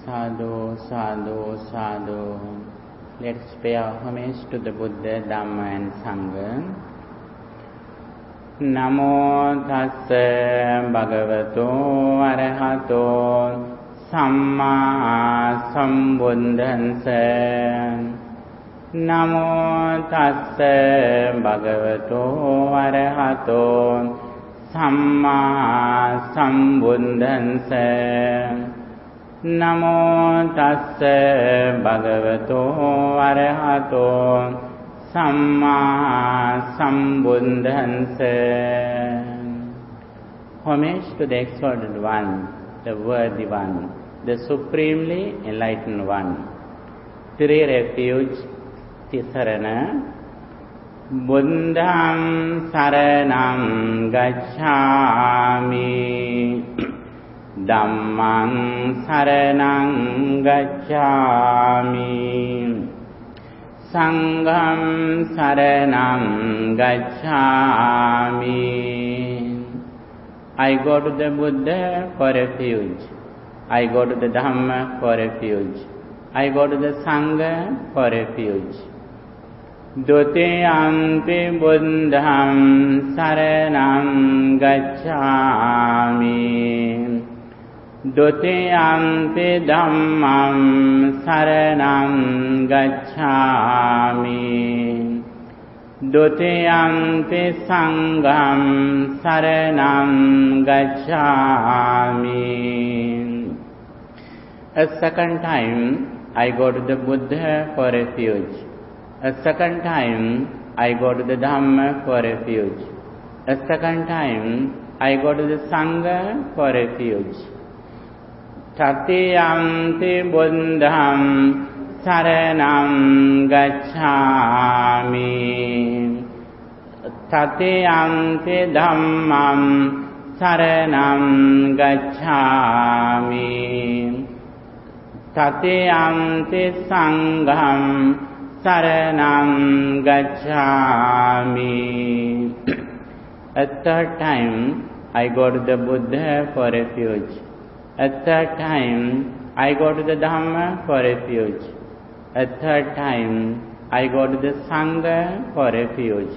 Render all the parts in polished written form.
Sadhu, sadhu, sadhu. Let's pay our homage to the Buddha, Dhamma and Sangha. Namo tassa bhagavato arahato samma sambuddhassa. Namo tassa bhagavato arahato samma sambuddhassa. Namo tassa bhagavato arahato samma sambuddhassa. Homage to the exalted one, the worthy one, the supremely enlightened one. Three refuge, Tisarana. Buddham saranam gacchami. Dhammang saranang gacchami. Sangham saranang gacchami. I go to the Buddha for refuge. I go to the Dhamma for refuge. I go to the Sangha for refuge. Dutiyampi Buddham saranam gacchami. Dutiyampi Dhammam saranam gacchami. Dutiyampi Sangham saranam gacchami. A second time I go to the Buddha for refuge. A second time I go to the Dhamma for refuge. A second time I go to the Sangha for refuge. Tatiyampi Buddham saranam gacchami. Tatiyampi Dhammam saranam gacchami. Tatiyampi Sangham saranam gacchami. A third time I go to the Buddha for refuge. A third time I go to the Dhamma for refuge. A third time I go to the Sangha for refuge.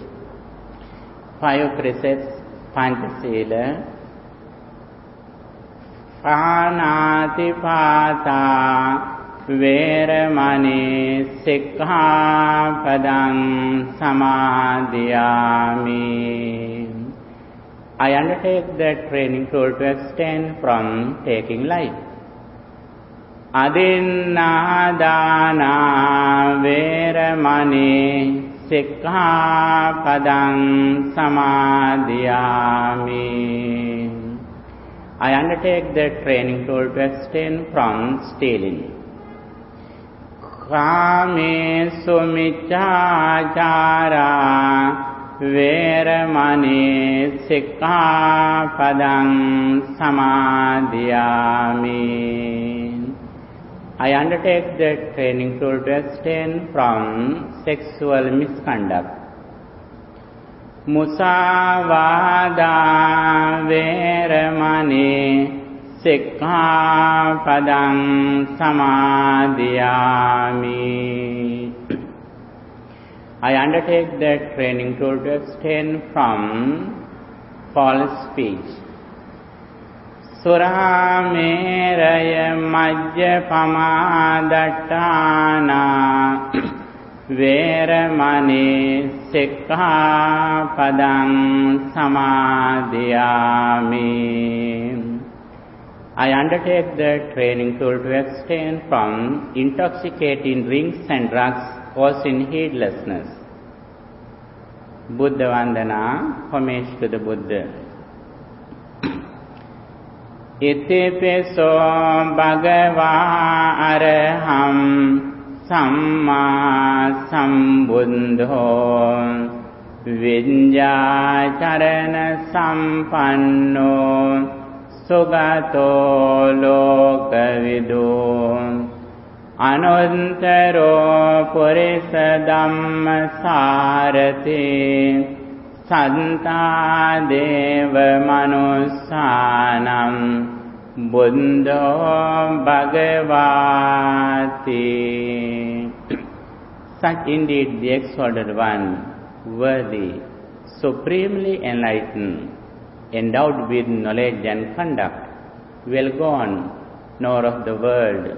5 precepts, Panchasila. Pānātipātā Veramani Sikkhapadam Samadhiyami. I undertake the training tool to abstain from taking life. Adinādāna Veramani Sikkhapadam Samadhiyami. I undertake the training tool to abstain from stealing. Kāmesu micchācārā Veramani Sikkhapadam Samadhiyami. I undertake the training tool to abstain from sexual misconduct. Musāvādā Veramani Sikkhapadam Samadhiyami. I undertake the training tool to abstain from false speech. Surameraya Majjapamadaṭṭhāna Veramani Sikkhapadam Samadhiyami. I undertake the training tool to abstain from intoxicating drinks and drugs causing heedlessness. Buddha Vandana, homage to the Buddha. Itipiso Bhagavā Araham Samma Sambuddho Viññācarana Sampanno Sugato Lokavidu Anuttaro Purisa Dhammasārati Santa Deva Manussanam Buddho Bhagavati. Such indeed the exalted one, worthy, supremely enlightened, endowed with knowledge and conduct, well gone, knower of the world,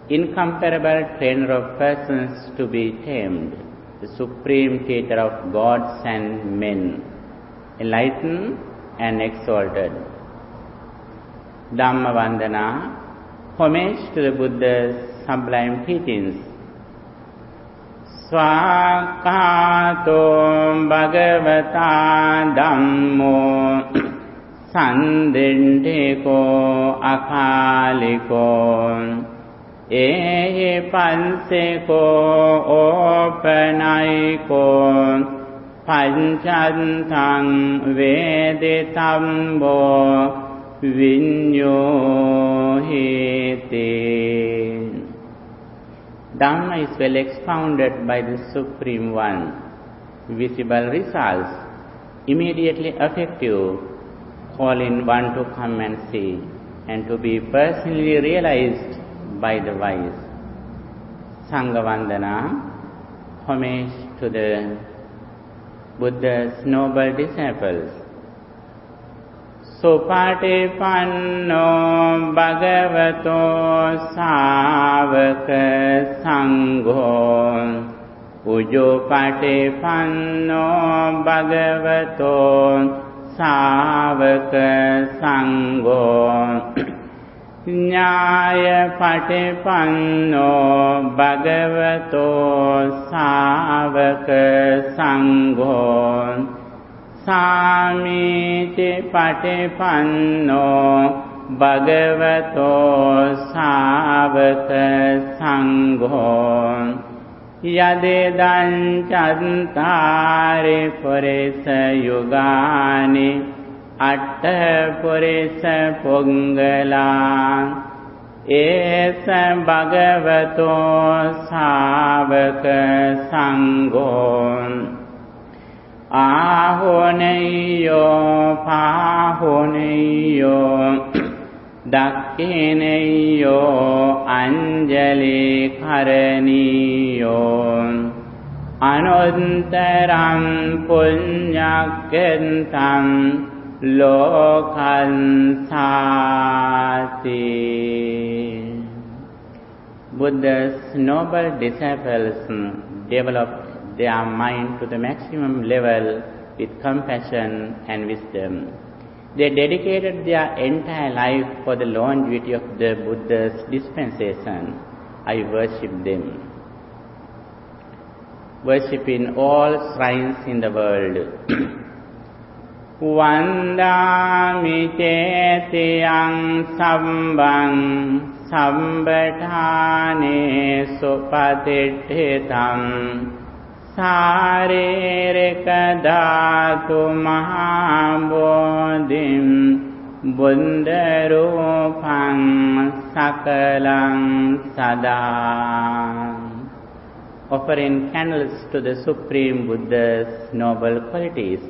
incomparable trainer of persons to be tamed, the supreme teacher of gods and men, enlightened and exalted. Dhammavandana, homage to the Buddha's sublime teachings. Swakato Bhagavata Dhammo Sandintiko Akaliko Ehi Panseko Opanaiko Panchantang Veditambo Vinyohiti. Dhamma is well expounded by the Supreme One. Visible results, immediately effective, call in one to come and see, and to be personally realized by the wise. Sanghavandana, homage to the Buddha's noble disciples. Supatipanno Bhagavato Savaka Sangho Ujupatipanno Bhagavato Savaka Sangho Nyaya Patipanno Bhagavato Savaka Sangho Samiti Patipanno Bhagavato Savaka Sangho Yadedan Chantari Purisa Yugani Atta Purisa Pungala Esa Bhagavato Savaka Sangho Ahoneyo Pahoneyo Dakhineyo Anjali Karaniyo Anuntaram Punyakentam Lokansati. Buddha's noble disciples developed their mind to the maximum level with compassion and wisdom. They dedicated their entire life for the longevity of the Buddha's dispensation. I worship them. Worship in all shrines in the world. Vandami Chetiyang Sambang Sambatane Supatithitam Saririka Dhatu Mahabodhim Buddharupam Sakalam Sada. Offering candles to the Supreme Buddha's noble qualities.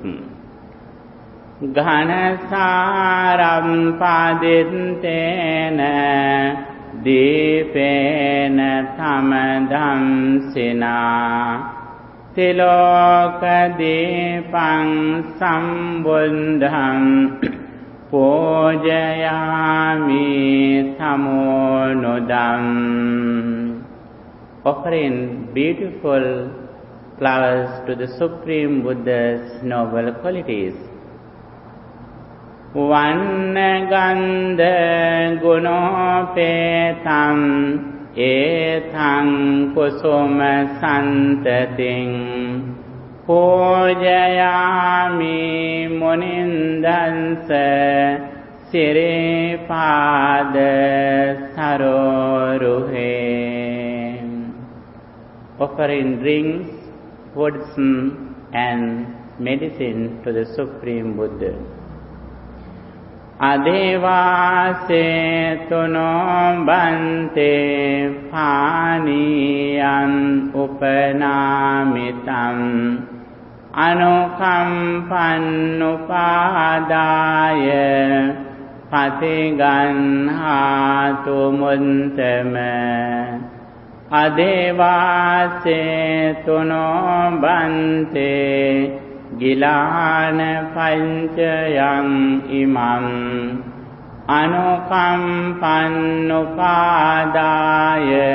Ghanasaram padintena Dipena Tamadam Sina Tiloka Dipang Sambundham Pujayami Samonudam. Offering beautiful flowers to the Supreme Buddha's noble qualities. Vannagandha gunopetam etang kusuma santating pujayami munindansa siripada saroruhe. Offering drinks, foods and medicine to the Supreme Buddha. Adevase tuno bante phaniyam upanamitam anukampan upadaya patiganhatu muntama adevase tuno bante gilana panchayam imam anukampannupadaya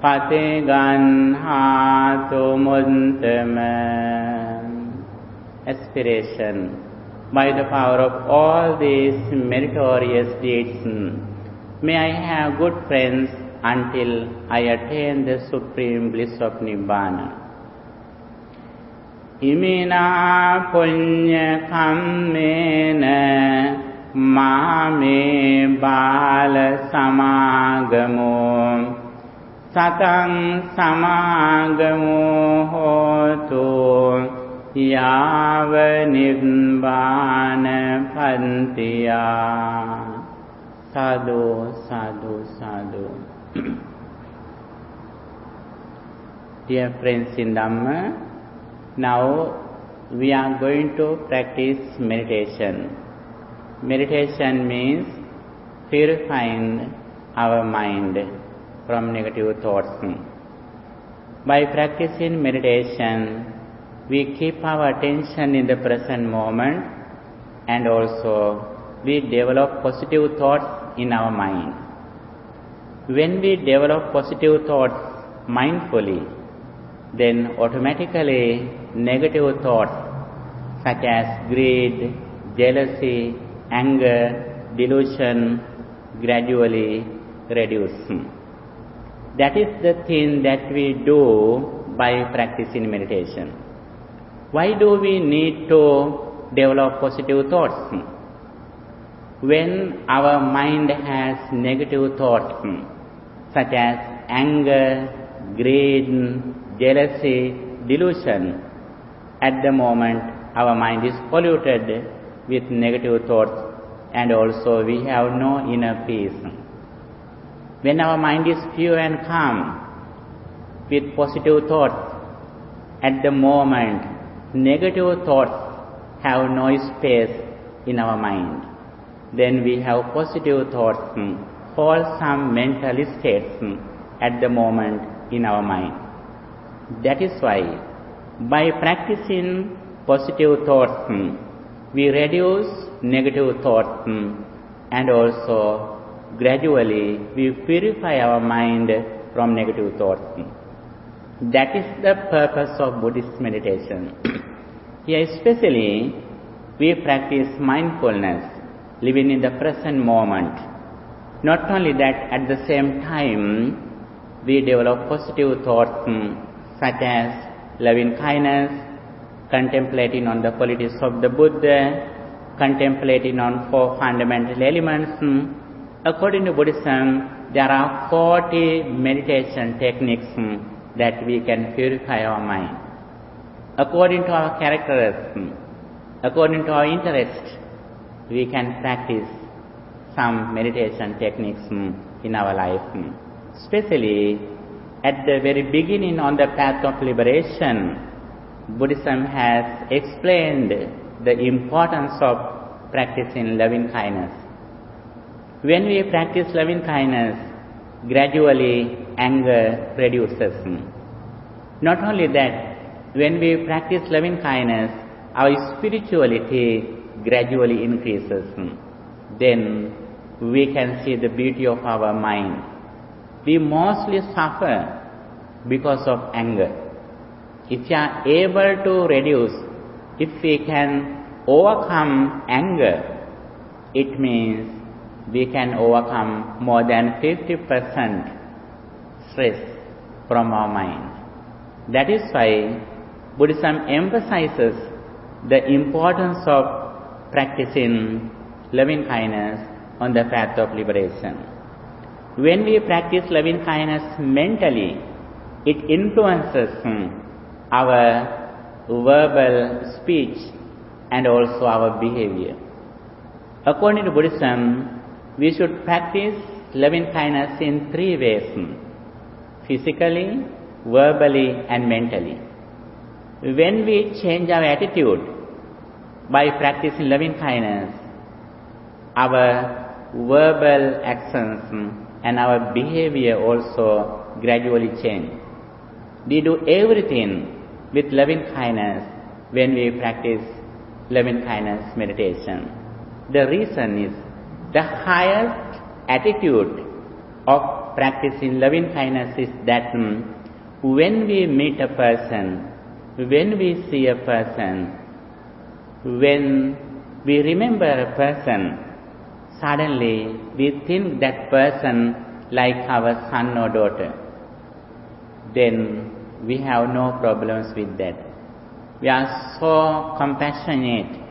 patiganhatu muntama. Aspiration. By the power of all these meritorious deeds, may I have good friends until I attain the supreme bliss of Nibbana. Imina punya kammena mame bala samagamo satang samagamo hotu yava nibbana pantiya. Sadhu, sadhu, sadhu. Dear friends in Dhamma, now we are going to practice meditation. Meditation means purifying our mind from negative thoughts. By practicing meditation, we keep our attention in the present moment, and also we develop positive thoughts in our mind. When we develop positive thoughts mindfully, then automatically negative thoughts such as greed, jealousy, anger, delusion gradually reduce. That is the thing that we do by practicing meditation. Why do we need to develop positive thoughts? When our mind has negative thoughts such as anger, greed, jealousy, delusion, at the moment our mind is polluted with negative thoughts, and also we have no inner peace. When our mind is pure and calm with positive thoughts, at the moment negative thoughts have no space in our mind. Then we have positive thoughts, wholesome mental states at the moment in our mind. That is why by practicing positive thoughts, we reduce negative thoughts, and also gradually we purify our mind from negative thoughts. That is the purpose of Buddhist meditation. Here especially we practice mindfulness, living in the present moment. Not only that, at the same time we develop positive thoughts such as loving kindness, contemplating on the qualities of the Buddha, contemplating on 4 fundamental elements. According to Buddhism, there are 40 meditation techniques that we can purify our mind. According to our characteristics, according to our interest, we can practice some meditation techniques in our life. Especially at the very beginning on the path of liberation, Buddhism has explained the importance of practicing loving kindness. When we practice loving kindness, gradually anger reduces. Not only that, when we practice loving kindness, our spirituality gradually increases. Then we can see the beauty of our mind. We mostly suffer because of anger. If we are able to reduce, if we can overcome anger, it means we can overcome more than 50% stress from our mind. That is why Buddhism emphasizes the importance of practicing loving kindness on the path of liberation. When we practice loving kindness mentally, it influences our verbal speech and also our behavior. According to Buddhism, we should practice loving kindness in 3 ways: physically, verbally, and mentally. When we change our attitude by practicing loving kindness, our verbal actions and our behavior also gradually change. We do everything with loving kindness when we practice loving kindness meditation. The reason is the highest attitude of practicing loving kindness is that when we meet a person, when we see a person, when we remember a person, suddenly we think that person like our son or daughter. Then we have no problems with that. We are so compassionate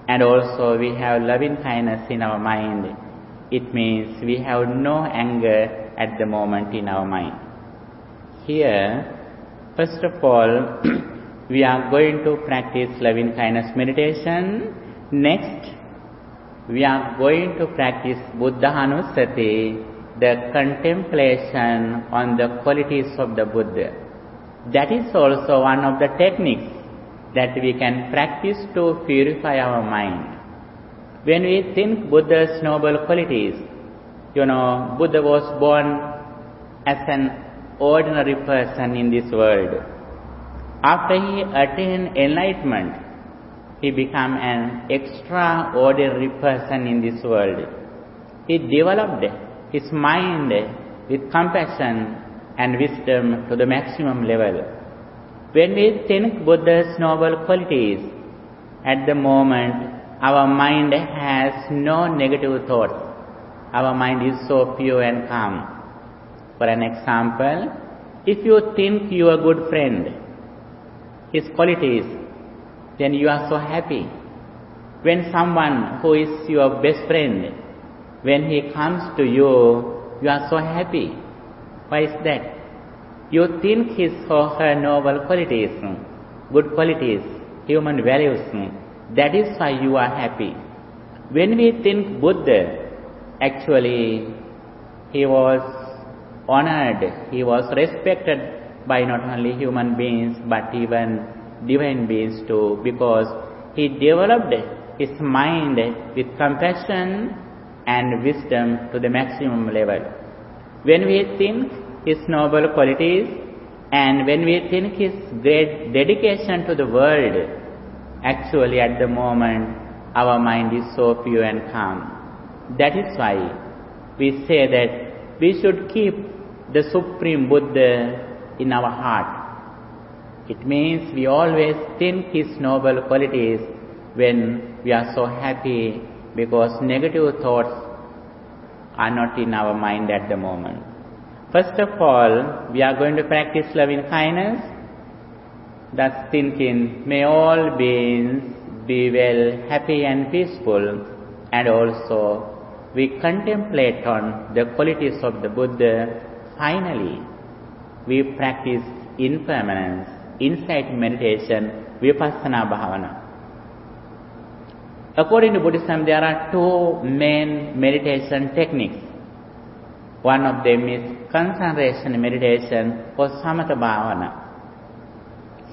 and also we have loving kindness in our mind. It means we have no anger at the moment in our mind. Here, first of all, we are going to practice loving kindness meditation. Next, we are going to practice Buddhanussati, the contemplation on the qualities of the Buddha. That is also one of the techniques that we can practice to purify our mind. When we think Buddha's noble qualities, Buddha was born as an ordinary person in this world. After he attained enlightenment, he became an extraordinary person in this world. He developed his mind with compassion and wisdom to the maximum level. When we think Buddha's noble qualities, at the moment our mind has no negative thoughts. Our mind is so pure and calm. For an example, if you think your good friend, his qualities, then you are so happy. When someone who is your best friend, when he comes to you, you are so happy. Why is that? You think his or her noble qualities, good qualities, human values. That is why you are happy. When we think Buddha, actually he was honored, he was respected by not only human beings but even divine beings too, because he developed his mind with compassion and wisdom to the maximum level. When we think his noble qualities and when we think his great dedication to the world, actually at the moment our mind is so pure and calm. That is why we say that we should keep the Supreme Buddha in our heart. It means we always think his noble qualities when we are so happy, because negative thoughts are not in our mind at the moment. First of all, we are going to practice loving kindness, thus thinking, may all beings be well, happy and peaceful, and also we contemplate on the qualities of the Buddha. Finally, we practice impermanence, insight meditation, Vipassana Bhavana. According to Buddhism, there are two main meditation techniques. One of them is concentration meditation or Samatha Bhavana,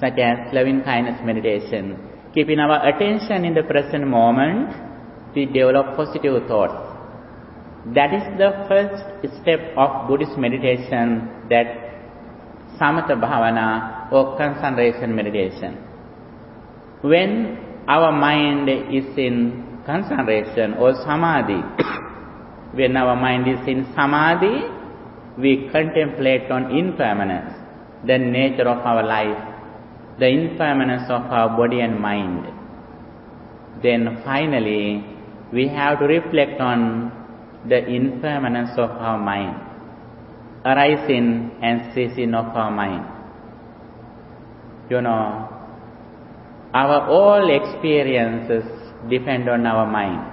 such as loving kindness meditation. Keeping our attention in the present moment, we develop positive thoughts. That is the first step of Buddhist meditation, that Samatha Bhavana or concentration meditation. When our mind is in concentration or samadhi, when our mind is in samadhi, we contemplate on impermanence, the nature of our life, the impermanence of our body and mind. Then finally, we have to reflect on the impermanence of our mind, arising and ceasing of our mind. Our all experiences depend on our mind.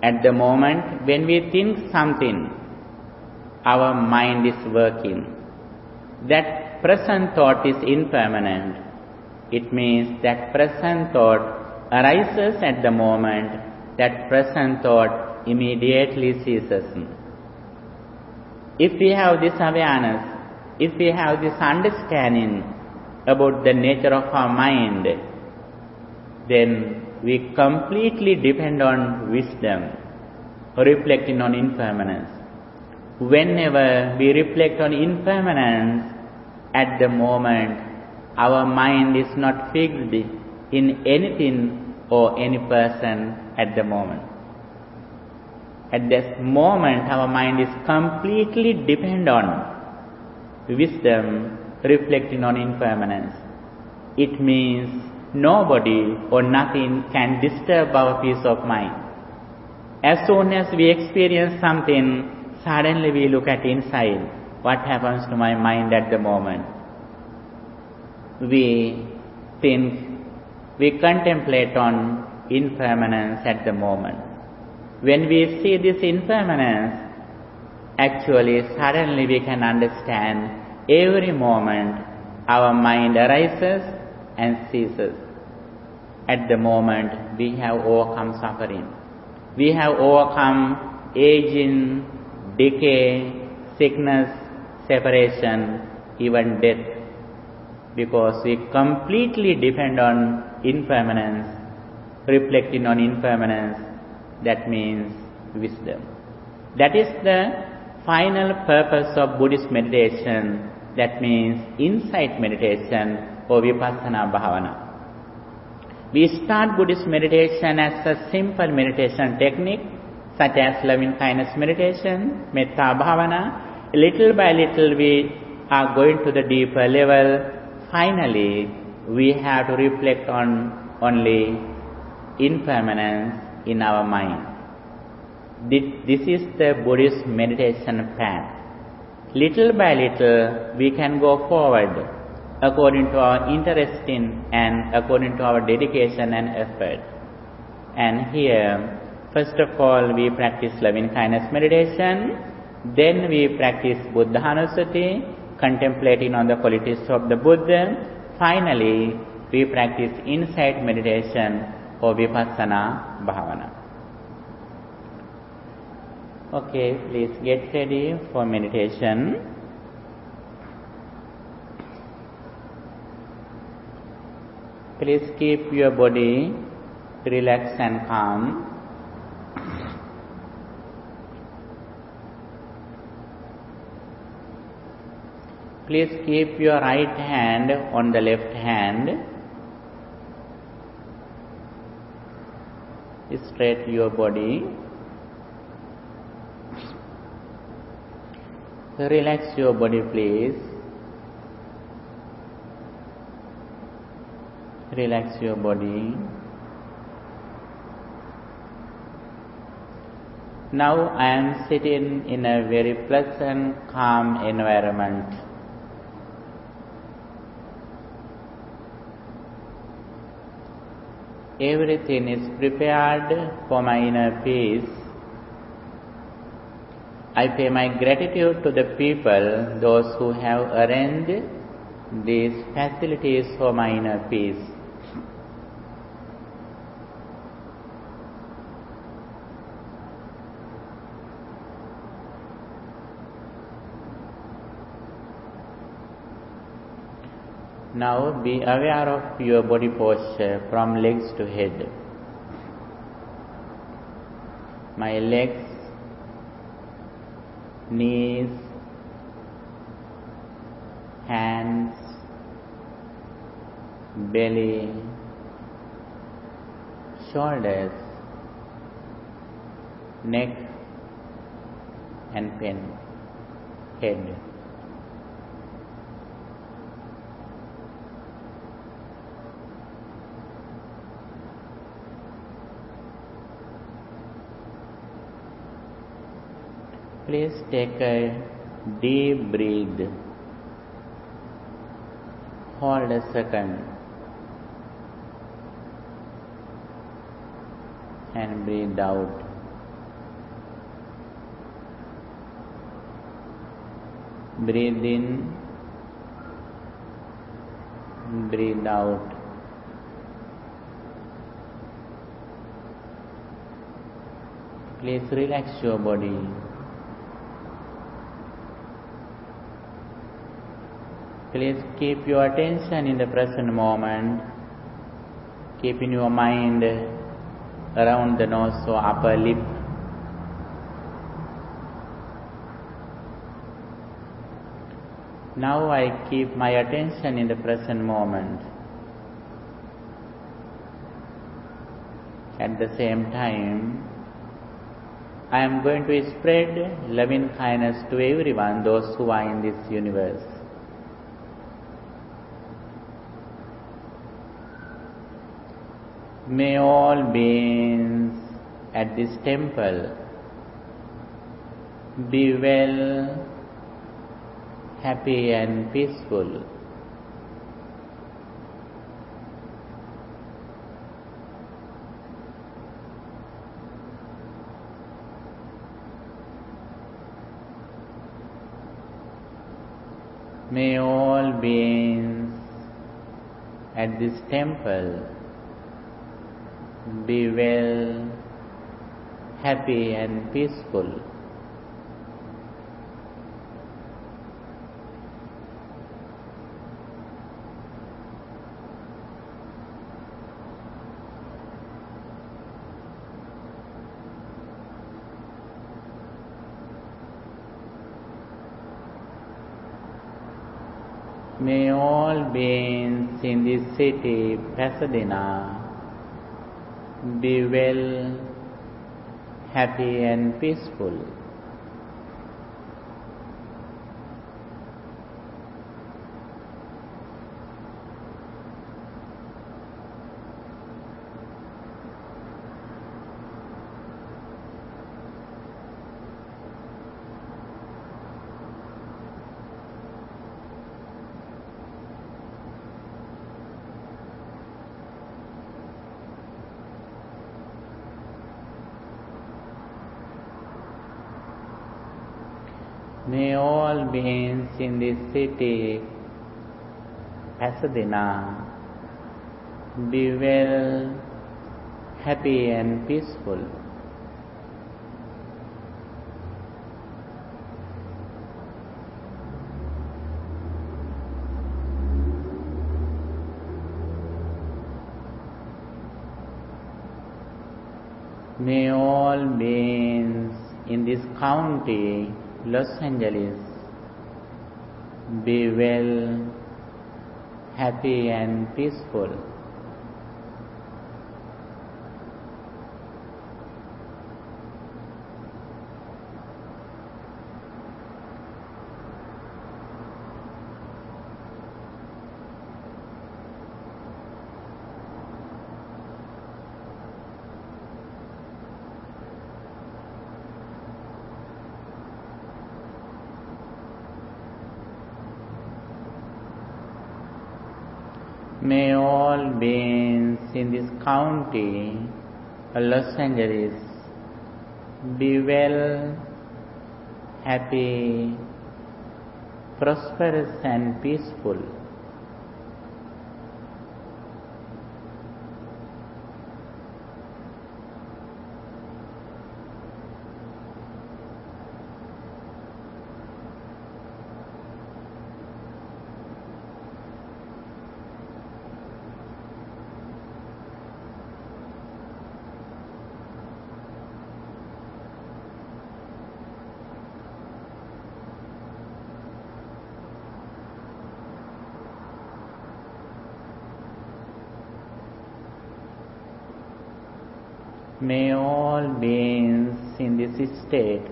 At the moment when we think something, our mind is working. That present thought is impermanent. It means that present thought arises at the moment, that present thought immediately ceases. If we have this awareness, if we have this understanding about the nature of our mind, then we completely depend on wisdom, reflecting on impermanence. Whenever we reflect on impermanence, at the moment, our mind is not fixed in anything or any person at the moment. At this moment, our mind is completely dependent on wisdom, reflecting on impermanence. It means nobody or nothing can disturb our peace of mind. As soon as we experience something, suddenly we look at inside. What happens to my mind at the moment? We think, we contemplate on impermanence at the moment. When we see this impermanence, actually suddenly we can understand every moment our mind arises and ceases. At the moment we have overcome suffering. We have overcome aging, decay, sickness, separation, even death. Because we completely depend on impermanence, reflecting on impermanence, that means wisdom. That is the final purpose of Buddhist meditation, that means insight meditation or Vipassana Bhavana. We start Buddhist meditation as a simple meditation technique, such as loving kindness meditation, Metta Bhavana. Little by little we are going to the deeper level. Finally, we have to reflect on only impermanence in our mind. This is the Buddhist meditation path. Little by little, we can go forward according to our interest in and according to our dedication and effort. And here, first of all, we practice loving kindness meditation. Then we practice Buddhanussati, contemplating on the qualities of the Buddha. Finally, we practice insight meditation or Vipassana Bhavana. Okay, please get ready for meditation. Please keep your body relaxed and calm. Please keep your right hand on the left hand. Straight your body. Relax your body, please. Relax your body. Now I am sitting in a very pleasant, calm environment. Everything is prepared for my inner peace. I pay my gratitude to the people, those who have arranged these facilities for my inner peace. Now be aware of your body posture from legs to head. My legs, knees, hands, belly, shoulders, neck and head. Please take a deep breath. Hold a second and breathe out. Breathe in, breathe out. Please relax your body. Please keep your attention in the present moment. keeping your mind around the nose or upper lip. Now I keep my attention in the present moment. At the same time, I am going to spread loving kindness to everyone, those who are in this universe. May all beings at this temple be well, happy and peaceful. May all beings at this temple be well, happy and peaceful. May all beings in this city, Pasadena, be well, happy and peaceful. May all beings in this city, Pasadena, be well, happy and peaceful. May all beings in this county, Los Angeles, be well, happy and peaceful. May all beings in this county, Los Angeles, be well, happy, prosperous and peaceful. May all beings in this state,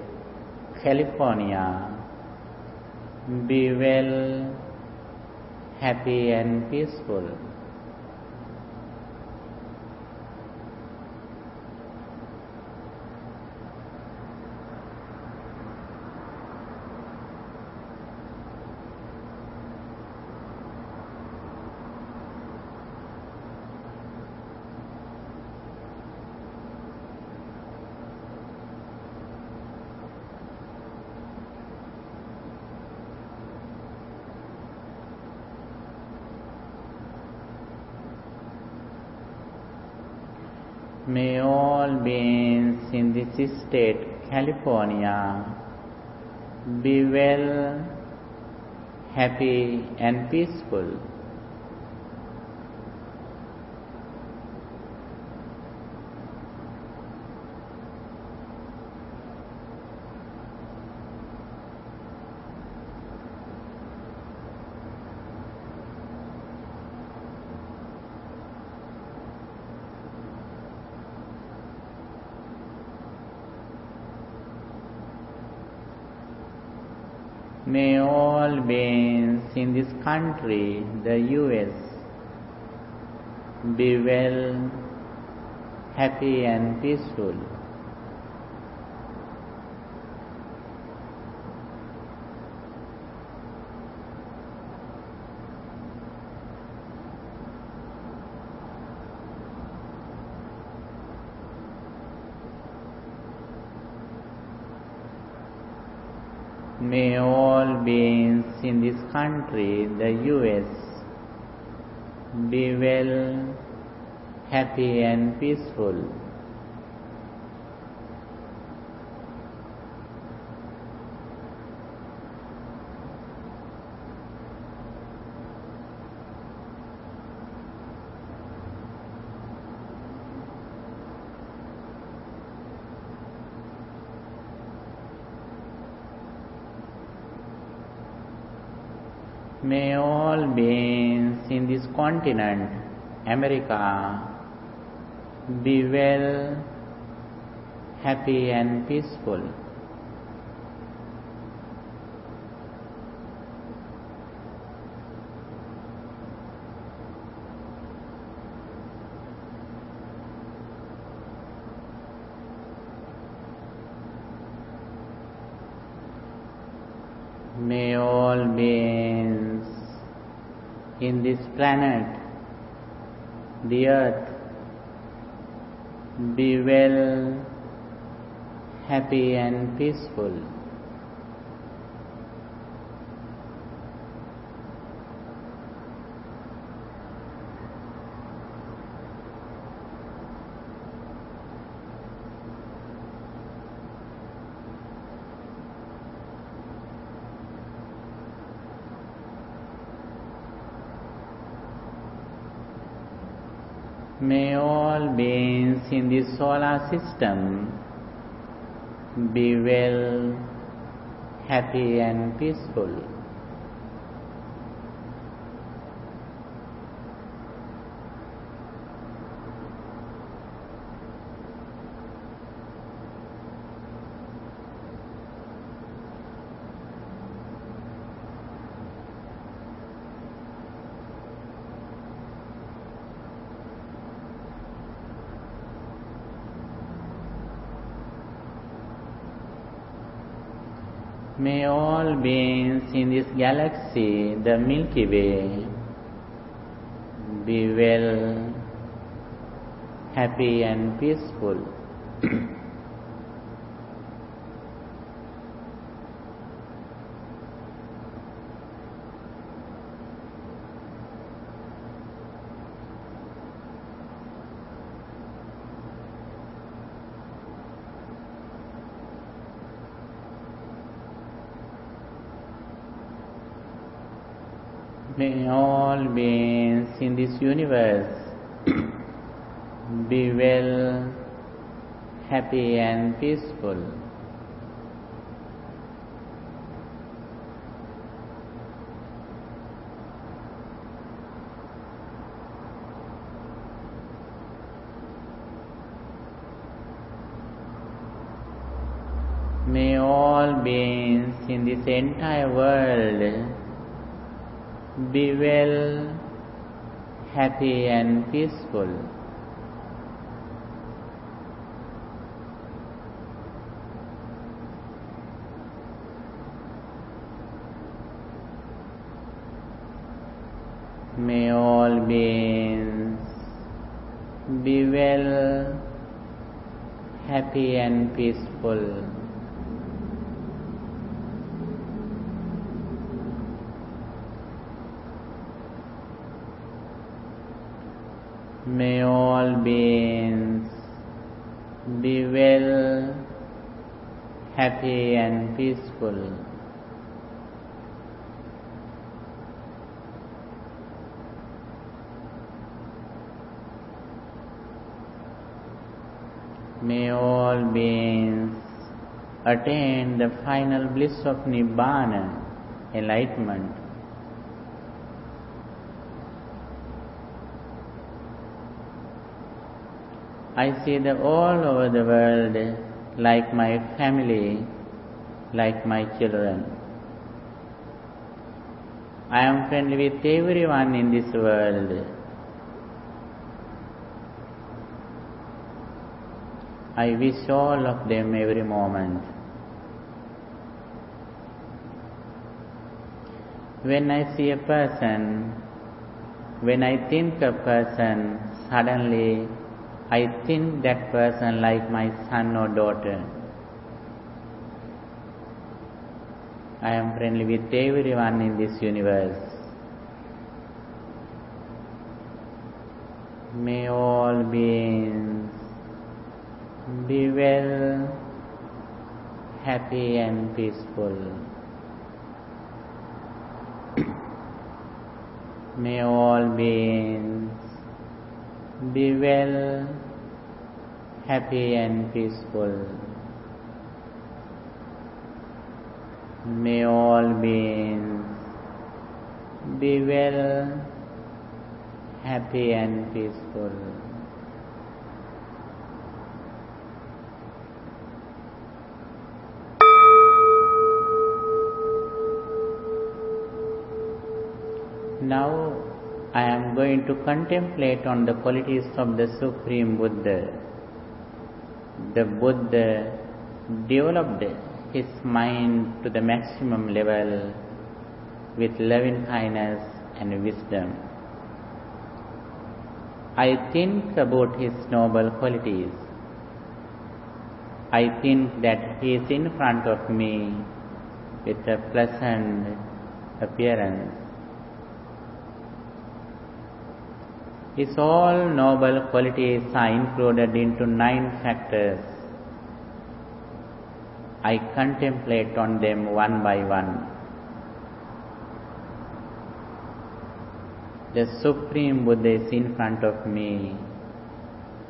California, be well, happy and peaceful. May all beings in this state, California, be well, happy and peaceful. May all beings in this country, the US, be well, happy and peaceful. May all beings in this country, the US, be well, happy and peaceful. May all beings in this continent, America, be well, happy and peaceful. May all beings in this planet, the earth, be well, happy and peaceful. May all beings in the solar system be well, happy and peaceful. May all beings in this galaxy, the Milky Way, be well, happy and peaceful. May all beings in this universe be well, happy and peaceful. May all beings in this entire world be well, happy and peaceful. May all beings be well, happy and peaceful. May all beings be well, happy and peaceful. May all beings attain the final bliss of Nibbana, enlightenment. I see the all over the world like my family, like my children. I am friendly with everyone in this world. I wish all of them every moment. When I see a person, when I think a person, suddenly I think that person like my son or daughter. I am friendly with everyone in this universe. May all beings be well, happy and peaceful. May all beings be well, happy and peaceful. May all beings be well, happy and peaceful. Now I am going to contemplate on the qualities of the Supreme Buddha. The Buddha developed his mind to the maximum level with loving kindness and wisdom. I think about his noble qualities. I think that he is in front of me with a pleasant appearance. His all noble qualities are included into 9 factors. I contemplate on them one by one. The Supreme Buddha is in front of me.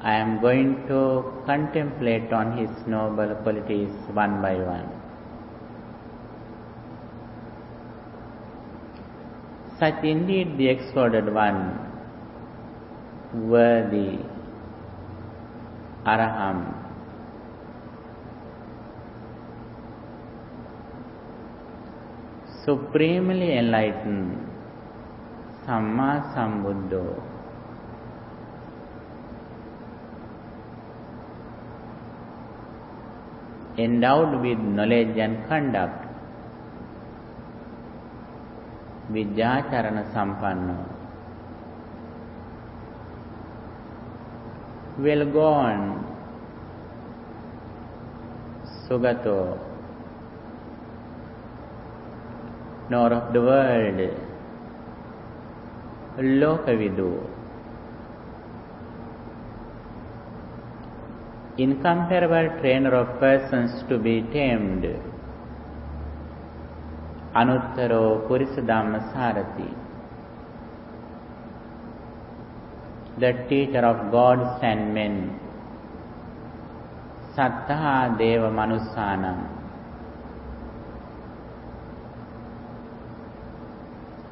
I am going to contemplate on his noble qualities one by one. Such indeed the exalted one, worthy, Araham. Supremely enlightened, Samma Sambuddho. Endowed with knowledge and conduct, Vijjacharana Sampanno. Well gone, Sugato, nor of the world, Lokavidu. Incomparable trainer of persons to be tamed, Anuttaro Purisa Dhammagaru. The teacher of gods and men, Sattha Deva Manussanam.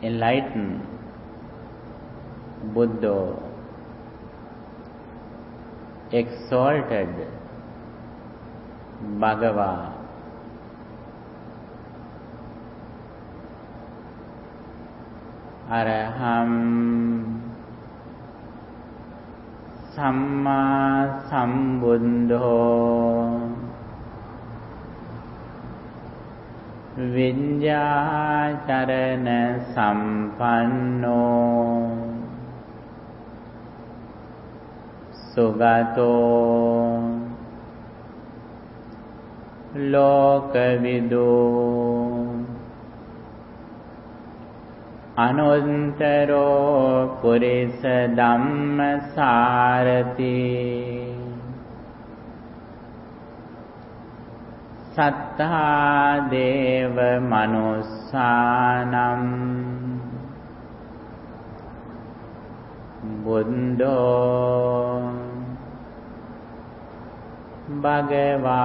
Enlightened Buddha, exalted Bhagava, Araham Samma Sambuddho, Vijjacharana Sampanno, Sugato, Lokavidu, Anuttaro Purisa Dhammagaru. Sattha Deva Manussanam. Buddho Bhagava.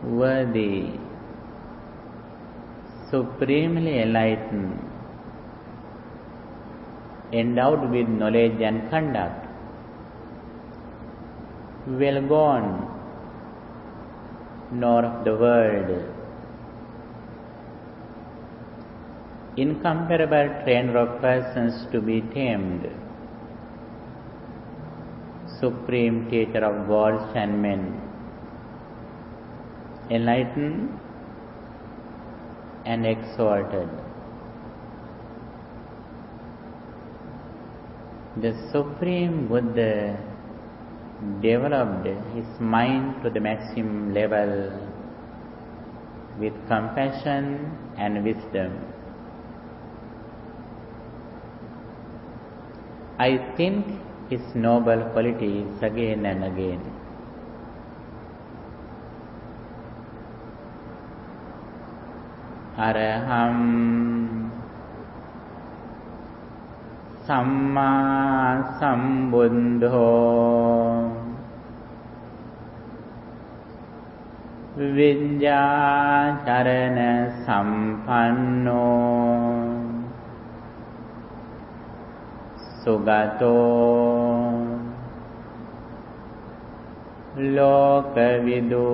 Worthy, supremely enlightened, endowed with knowledge and conduct, well gone, nor of the world. Incomparable trainer of persons to be tamed, supreme teacher of gods and men, enlightened and exalted. The Supreme Buddha developed his mind to the maximum level with compassion and wisdom. I think his noble qualities again and again. Araham Samma Sambuddho Vidyacharana Sampanno Sugato Lokavidu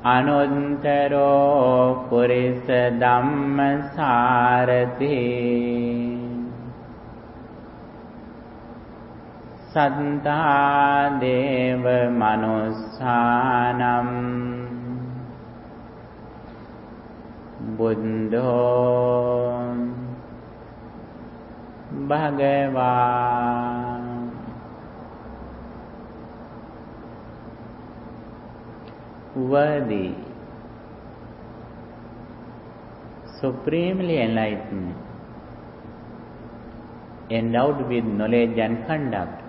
Anuttaro Purisa Dhammagaru Saddha Deva Manussanam Buddho Bhagavan. Worthy, supremely enlightened, endowed with knowledge and conduct,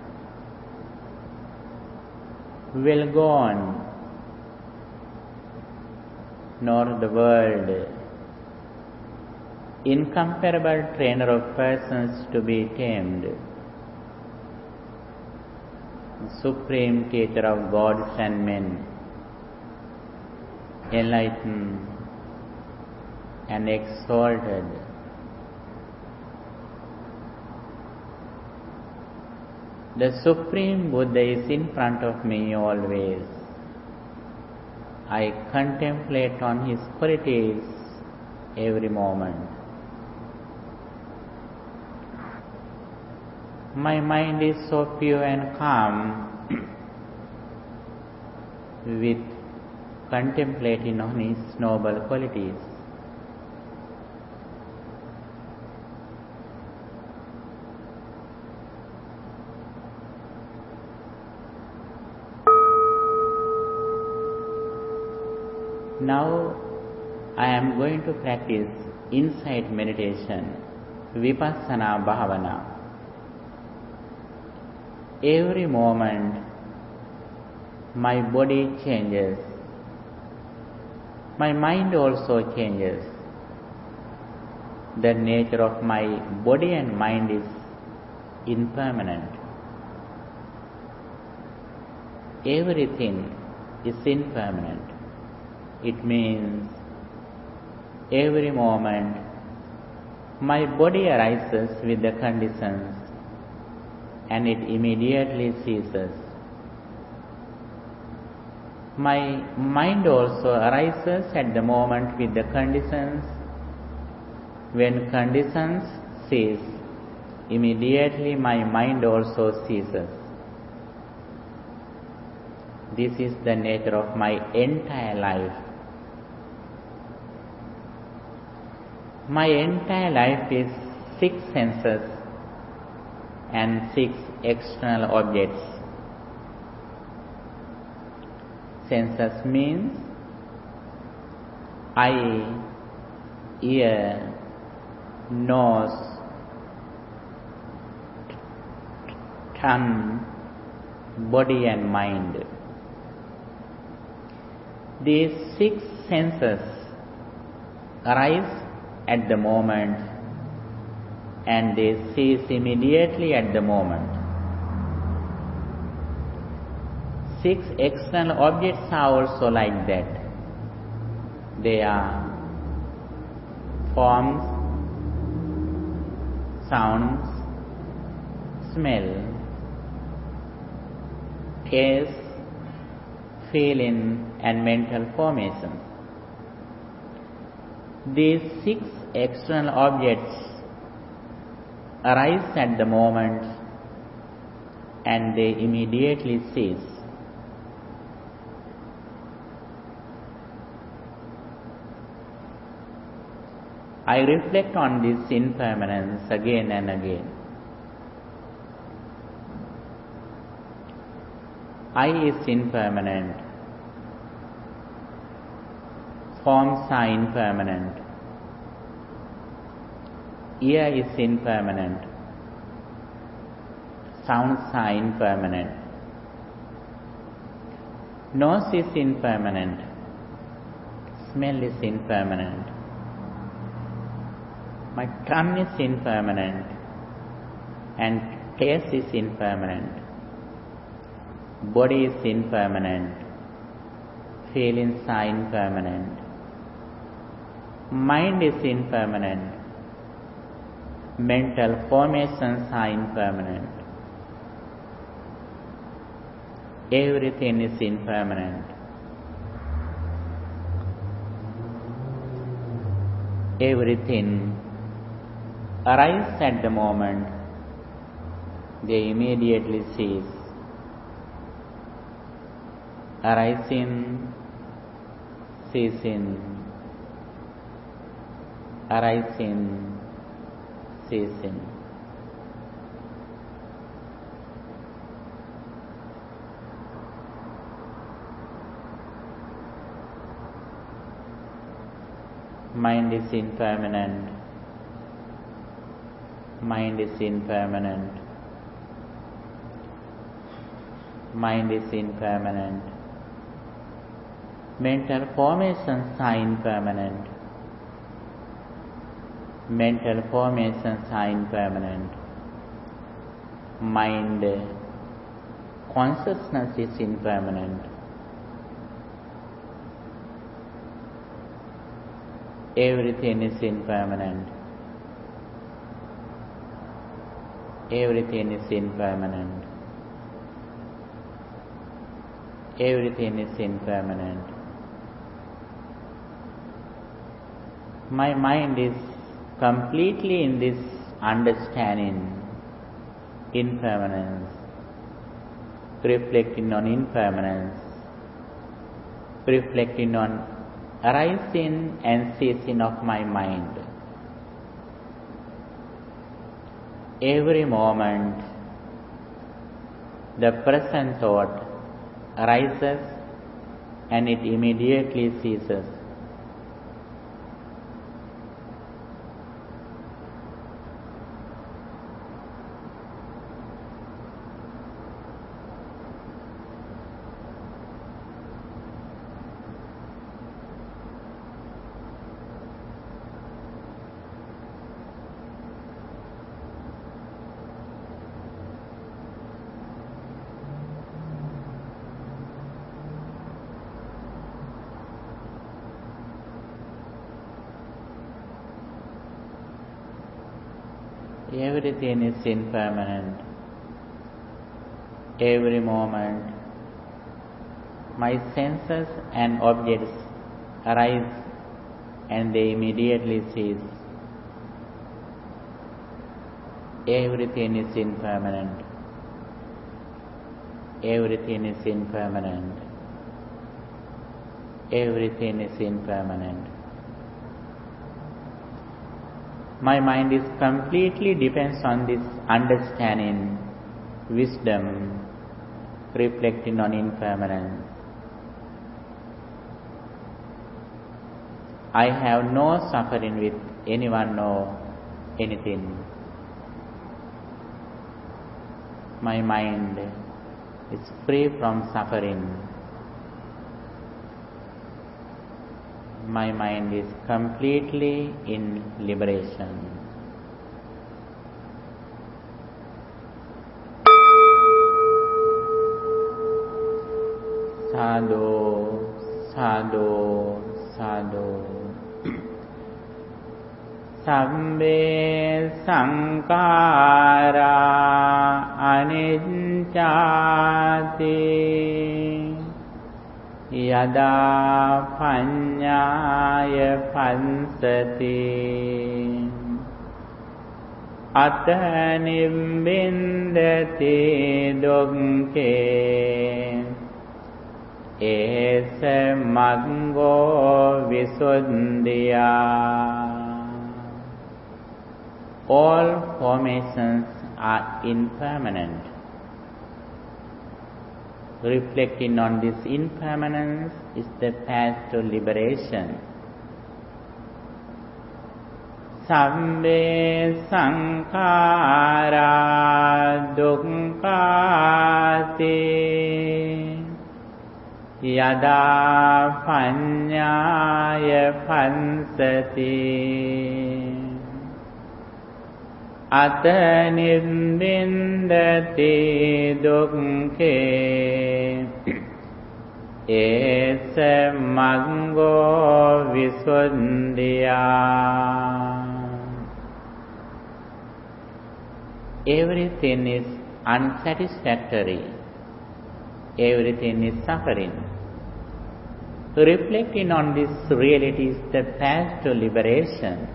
well gone, nor the world, incomparable trainer of persons to be tamed, supreme teacher of gods and men, enlightened and exalted. The Supreme Buddha is in front of me always. I contemplate on his qualities every moment. My mind is so pure and calm with contemplating on his noble qualities. Now I am going to practice insight meditation, Vipassana Bhavana. Every moment my body changes, my mind also changes. The nature of my body and mind is impermanent. Everything is impermanent. It means every moment my body arises with the conditions and it immediately ceases. My mind also arises at the moment with the conditions. When conditions cease, immediately my mind also ceases. This is the nature of my entire life. My entire life is 6 senses and 6 external objects. Senses means eye, ear, nose, tongue, body and mind. These 6 senses arise at the moment and they cease immediately at the moment. 6 external objects are also like that. They are forms, sounds, smell, taste, feeling and mental formations. These 6 external objects arise at the moment and they immediately cease. I reflect on this impermanence again and again. I is impermanent. Forms are impermanent. Ear is impermanent. Sounds are impermanent. Nose is impermanent. Smell is impermanent. My tongue is impermanent. And taste is impermanent. Body is impermanent. Feelings are impermanent. Mind is impermanent. Mental formations are impermanent. Everything is impermanent. Everything arises at the moment, they immediately cease. Arising, ceasing, arising, ceasing. Mind is impermanent. Mind is impermanent. Mind is impermanent. Mental formations are impermanent. Mental formations are impermanent. Mind consciousness is impermanent. Everything is impermanent. Everything is impermanent. Everything is impermanent. My mind is completely in this understanding, impermanence, reflecting on impermanence, reflecting on arising and ceasing of my mind. Every moment, the present thought arises and it immediately ceases. Everything is impermanent. Every moment, my senses and objects arise and they immediately cease. Everything is impermanent. Everything is impermanent. Everything is impermanent. My mind is completely depends on this understanding, wisdom, reflecting on impermanence. I have no suffering with anyone or anything. My mind is free from suffering. My mind is completely in liberation. Sadhu, sadhu, sadhu. Sabbe sankara අනිච්ඡාති යදා පඤ්ඤාය පස්සති අත නිබ්බින්දති දුක්ඛේ ඒස මග්ගෝ විසුද්ධියා. All formations are impermanent. Reflecting on this impermanence is the path to liberation. Sabbe sankhara dukkati yada pඤ්ඤාය පස්සති අත නිබ්බින්දති දුක්ඛේ ඒස මග්ගෝ විසුද්ධියා. Everything is unsatisfactory. Everything is suffering. Reflecting on this reality is the path to liberation.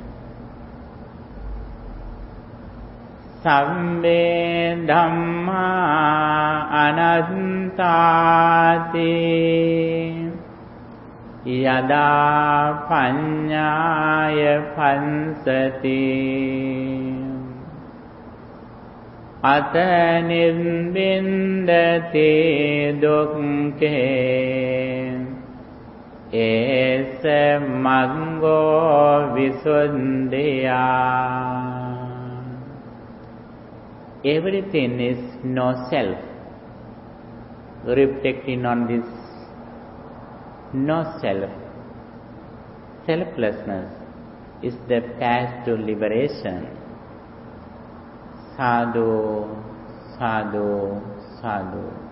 Sabbe dhamma anattati yada pඤ්ඤාය පස්සති අත නිබ්බින්දති දුක්ඛේ ඒස මග්ගෝ විසුද්ධියා. Everything is no self. Reflecting on this no self, selflessness is the path to liberation. Sadhu, sadhu, sadhu.